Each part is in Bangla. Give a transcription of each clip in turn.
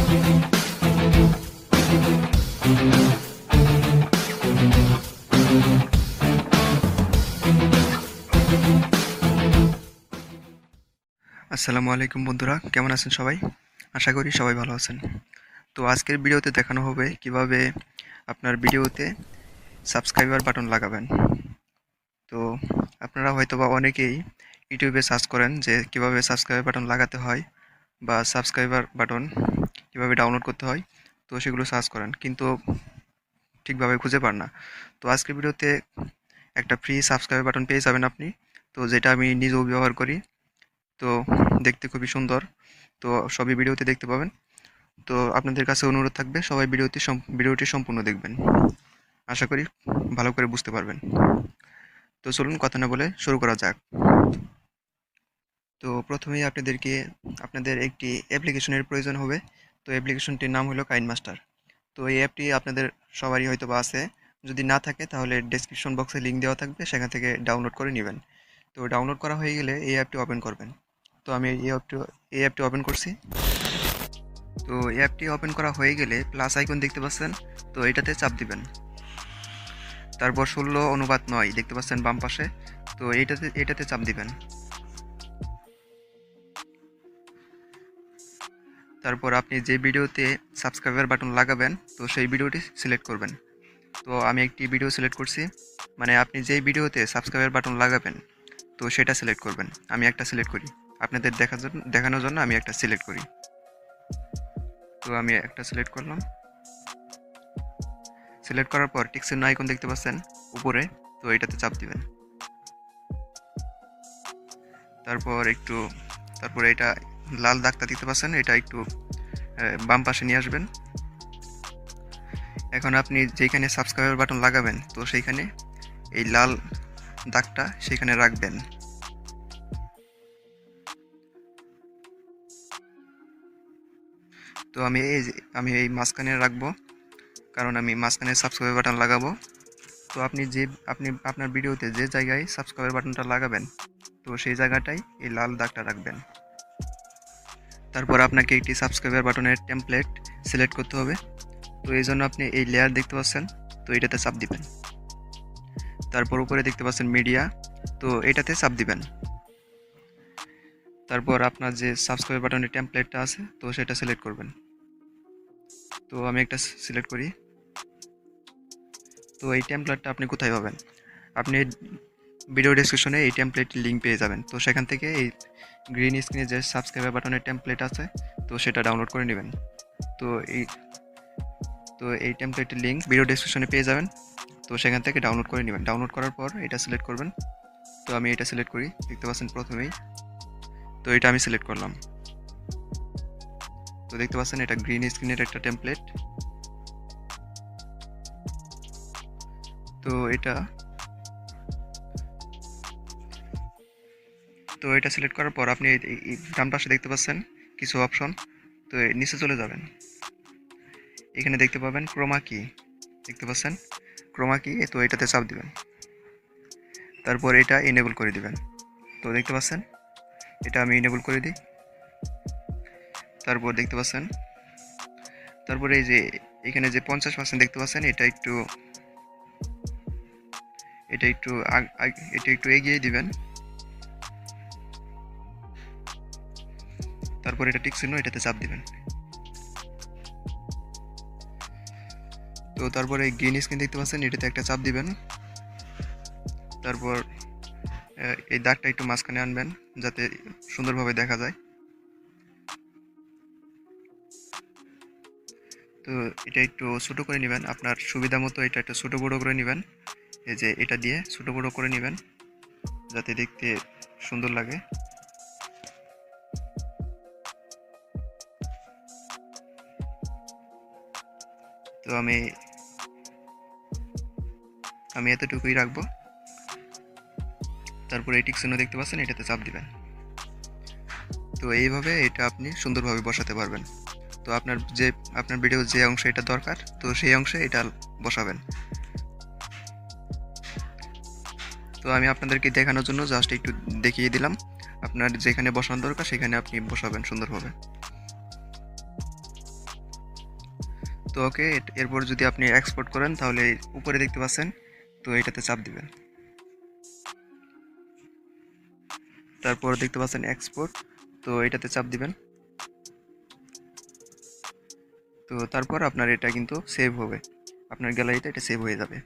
আসসালামু আলাইকুম বন্ধুরা, কেমন আছেন সবাই? আশা করি সবাই ভালো আছেন। তো আজকের ভিডিওতে দেখানো হবে কিভাবে আপনার ভিডিওতে সাবস্ক্রাইবার বাটন লাগাবেন। তো আপনারা হয়তোবা অনেকেই ইউটিউবে সার্চ করেন যে কিভাবে সাবস্ক্রাইবার বাটন লাগাতে হয় বা সাবস্ক্রাইবার বাটন কিভাবে ডাউনলোড করতে হয়, তো সেগুলো সার্চ করেন কিন্তু ঠিকভাবে খুঁজে পান না। তো আজকের ভিডিওতে একটা ফ্রি সাবস্ক্রাইবার বাটন পেয়ে যাবেন আপনি, তো যেটা আমি নিজেও ব্যবহার করি। তো দেখতে খুবই সুন্দর, তো সবই ভিডিওতে দেখতে পাবেন। তো আপনাদের কাছে অনুরোধ থাকবে সবাই ভিডিওটি সম্পূর্ণ দেখবেন। আশা করি ভালো করে বুঝতে পারবেন। তো চলুন কথা না বলে শুরু করা যাক। তো প্রথমেই আপনাদের একটি অ্যাপ্লিকেশনের প্রয়োজন হবে। তো অ্যাপ্লিকেশনটির নাম হলো কাইনমাস্টার। তো এই অ্যাপটি আপনাদের সবারই হয়তো বা আছে। যদি না থাকে তাহলে ডেসক্রিপশন বক্সে লিঙ্ক দেওয়া থাকবে, সেখান থেকে ডাউনলোড করে নেবেন। তো ডাউনলোড করা হয়ে গেলে এই অ্যাপটি ওপেন করবেন। তো আমি এই অ্যাপটি ওপেন করছি। তো অ্যাপটি ওপেন করা হয়ে গেলে প্লাস আইকন দেখতে পাচ্ছেন, তো এটাতে চাপ দিবেন। তারপর 16:9 দেখতে পাচ্ছেন বাম পাশে, তো এটাতে চাপ দিবেন। তারপর আপনি যে ভিডিওতে সাবস্ক্রাইবার বাটন লাগাবেন, তো সেই ভিডিওটি সিলেক্ট করবেন। তো আমি একটি ভিডিও সিলেক্ট করছি, মানে আপনি যেই ভিডিওতে সাবস্ক্রাইবার বাটন লাগাবেন তো সেটা সিলেক্ট করবেন। আমি একটা সিলেক্ট করি, আপনাদের দেখানোর জন্য আমি একটা সিলেক্ট করি। তো আমি একটা সিলেক্ট করলাম। সিলেক্ট করার পর টিক চিহ্ন আইকন দেখতে পাচ্ছেন উপরে, তো এটাতে চাপ দিবেন। তারপর এটা লাল দাগটা দেখতে পাচ্ছেন, এটা একটু বাম পাশে নিয়ে আসবেন। এখন আপনি যেখানে সাবস্ক্রাইবার বাটন লাগাবেন, তো সেইখানে এই লাল দাগটা সেখানে রাখবেন। তো আমি এই মাঝখানে রাখবো, কারণ আমি মাঝখানে সাবস্ক্রাইবার বাটন লাগাবো। তো আপনি আপনার ভিডিওতে যে জায়গায় সাবস্ক্রাইবার বাটনটা লাগাবেন, তো সেই জায়গাটাই এই লাল দাগটা রাখবেন। তারপর আপনাকে একটি সাবস্ক্রাইবার বাটনের টেমপ্লেট সিলেক্ট করতে হবে। তো এই জন্য আপনি এই লেয়ার দেখতে পাচ্ছেন, তো এটাতে চাপ দিবেন। তারপর উপরে দেখতে পাচ্ছেন মিডিয়া, তো এটাতে চাপ দিবেন। তারপর আপনার যে সাবস্ক্রাইব বাটনের টেমপ্লেটটা আছে, তো সেটা সিলেক্ট করবেন। তো আমি একটা সিলেক্ট করি। তো এই টেমপ্লেটটা আপনি কোথায় পাবেন? আপনি ভিডিও ডেসক্রিপশনে এই টেমপ্লেটের লিঙ্ক পেয়ে যাবেন। তো সেখান থেকে এই গ্রিন স্ক্রিনে যে সাবস্ক্রাইবার বাটনের টেমপ্লেট আছে, তো সেটা ডাউনলোড করে নেবেন। তো এই তো এই টেমপ্লেটের লিঙ্ক ভিডিও ডেসক্রিপশনে পেয়ে যাবেন। তো সেখান থেকে ডাউনলোড করে নেবেন। ডাউনলোড করার পর এটা সিলেক্ট করবেন। তো আমি এটা সিলেক্ট করি, দেখতে পাচ্ছেন প্রথমেই। তো এটা আমি সিলেক্ট করলাম। তো দেখতে পাচ্ছেন এটা গ্রিন স্ক্রিনের একটা টেমপ্লেট। তো এটা সিলেক্ট করার পর আপনি এই ডান পাশে দেখতে পাচ্ছেন কিছু অপশন। তো নিচে চলে যাবেন, এখানে দেখতে পাবেন ক্রোমা কি, দেখতে পাচ্ছেন ক্রোমা কি, তো এটাতে চাপ দিবেন। তারপর এটা এনেবল করে দিবেন। তো দেখতে পাচ্ছেন এটা আমি এনেবল করে দিই। তারপর দেখতে পাচ্ছেন, তারপরে এই যে এখানে যে 50% দেখতে পাচ্ছেন, এটা একটু এগিয়ে দিবেন। তারপর এটা টিক চিহ্ন, এটাতে চাপ দিবেন। তো তারপরে এই গ্রিন স্ক্রিন দেখতে পাচ্ছেন, এটাতে একটা চাপ দিবেন। তারপর এই দাগটা একটু মাঝখানে আনবেন যাতে সুন্দরভাবে দেখা যায়। তো এটা একটু ছোটো করে নেবেন, আপনার সুবিধা মতো এটা একটু ছোটো বড়ো করে নেবেন। এই যে এটা দিয়ে ছোটো বড়ো করে নেবেন যাতে দেখতে সুন্দর লাগে। তো আমি এতটুকুই রাখবো। তারপর এই টিক চিহ্ন দেখতে পাচ্ছেন, এটাতে চাপ দিবেন। তো এইভাবে এটা আপনি সুন্দরভাবে বসাতে পারবেন। তো আপনার ভিডিও যে অংশে এটা দরকার, তো সেই অংশে এটা বসাবেন। তো আমি আপনাদেরকে দেখানোর জন্য জাস্ট একটু দেখিয়ে দিলাম। আপনার যেখানে বসানো দরকার সেখানে আপনি বসাবেন সুন্দরভাবে। তো ওকে, এরপর যদি আপনি এক্সপোর্ট করেন তাহলে উপরে দেখতে পাচ্ছেন, তো এটাতে চাপ দিবেন। তারপর দেখতে পাচ্ছেন এক্সপোর্ট, তো এটাতে চাপ দিবেন। তো তারপর আপনার এটা কিন্তু সেভ হবে, আপনার গ্যালারিতে এটা সেভ হয়ে যাবে।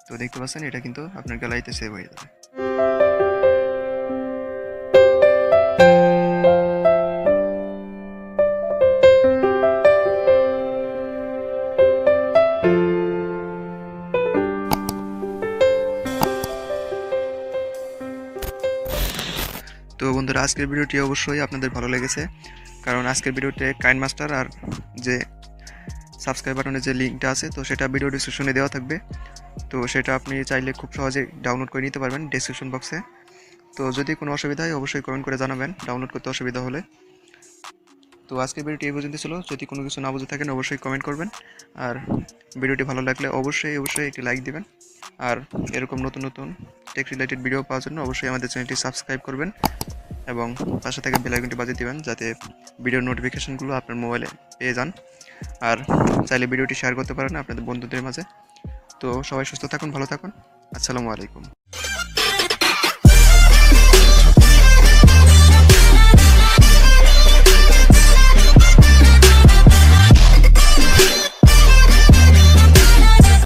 তো দেখতে পাচ্ছেন এটা কিন্তু আপনার গ্যালারিতে সেভ হয়ে যাবে। তো বন্ধুরা, আজকের ভিডিওটি অবশ্যই আপনাদের ভালো লেগেছে, কারণ আজকের ভিডিওতে কাইনমাস্টার আর যে সাবস্ক্রাইব বাটনের যে লিঙ্কটা আছে, তো সেটা ভিডিও ডিসক্রিপশনে দেওয়া থাকবে। তো সেটা আপনি চাইলে খুব সহজেই ডাউনলোড করে নিতে পারবেন ডেসক্রিপশন বক্সে। তো যদি কোনো অসুবিধা হয় অবশ্যই কমেন্ট করে জানাবেন ডাউনলোড করতে অসুবিধা হলে। তো আজকের ভিডিওটি এই পর্যন্ত ছিল। যদি কোনো কিছু না বুঝে থাকেন অবশ্যই কমেন্ট করবেন, আর ভিডিওটি ভালো লাগলে অবশ্যই একটি লাইক দিবেন। আর এরকম নতুন নতুন টেক রিলেটেড ভিডিও পাওয়ার জন্য অবশ্যই আমাদের চ্যানেলটি সাবস্ক্রাইব করবেন এবং পাশে থেকে বেল আইকনটি বাজিয়ে দিবেন, যাতে ভিডিওর নোটিফিকেশনগুলো আপনার মোবাইলে পেয়ে যান। আর চাইলে ভিডিওটি শেয়ার করতে পারেন আপনাদের বন্ধুদের মাঝে। তো সবাই সুস্থ থাকুন, ভালো থাকুন। আসসালামু আলাইকুম।